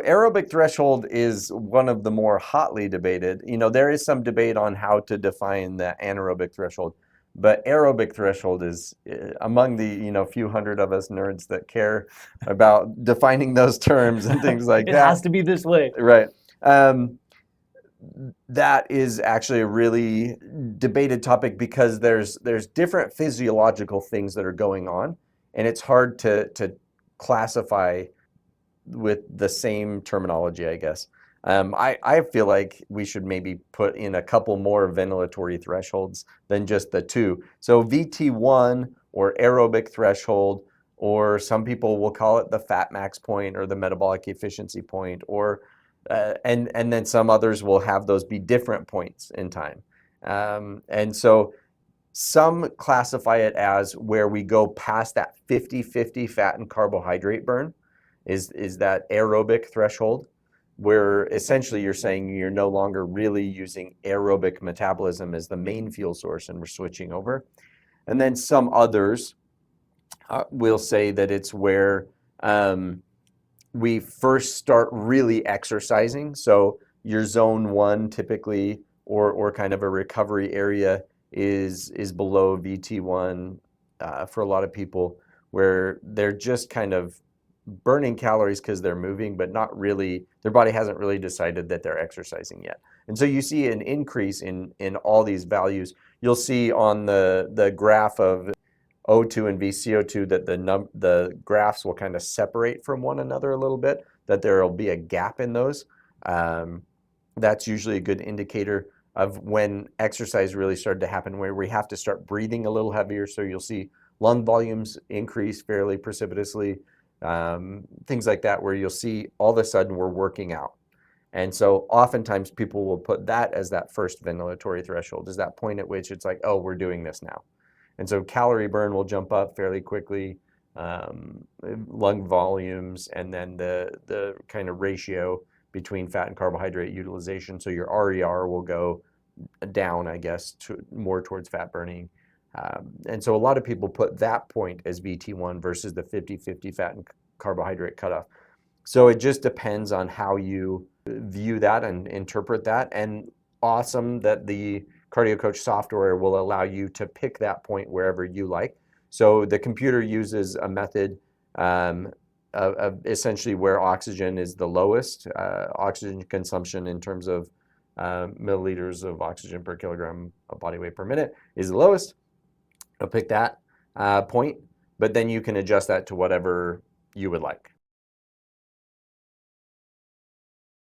Aerobic threshold is one of the more hotly debated. There is some debate on how to define the anaerobic threshold, but aerobic threshold is among the, few hundred of us nerds that care about defining those terms and things like It that. has to be this way. Right. That is actually a really debated topic because there's different physiological things that are going on, and it's hard to classify with the same terminology, I guess. I feel like we should maybe put in a couple more ventilatory thresholds than just the two. So VT1 or aerobic threshold, or some people will call it the fat max point or the metabolic efficiency point, or and then some others will have those be different points in time. And so some classify it as where we go past that 50-50 fat and carbohydrate burn is that aerobic threshold, where essentially you're saying you're no longer really using aerobic metabolism as the main fuel source and we're switching over. And then some others will say that it's where we first start really exercising. So your zone one typically, or kind of a recovery area is below VT1 for a lot of people, where they're just kind of burning calories because they're moving, but not really, their body hasn't really decided that they're exercising yet. And so you see an increase in all these values. You'll see on the graph of O2 and VCO2 that the graphs will kind of separate from one another a little bit, that there will be a gap in those. That's usually a good indicator of when exercise really started to happen, where we have to start breathing a little heavier. So you'll see lung volumes increase fairly precipitously, things like that, where you'll see all of a sudden we're working out. And so oftentimes people will put that as that first ventilatory threshold, is that point at which it's like, oh, we're doing this now. And so calorie burn will jump up fairly quickly, lung volumes, and then the kind of ratio between fat and carbohydrate utilization. So your RER will go down, I guess, more towards fat burning. And so a lot of people put that point as VT1 versus the 50-50 fat and carbohydrate cutoff. So it just depends on how you view that and interpret that. And awesome that the Cardio Coach software will allow you to pick that point wherever you like. So the computer uses a method of essentially where oxygen is the lowest, oxygen consumption in terms of milliliters of oxygen per kilogram of body weight per minute is the lowest. I'll pick that point, but then you can adjust that to whatever you would like.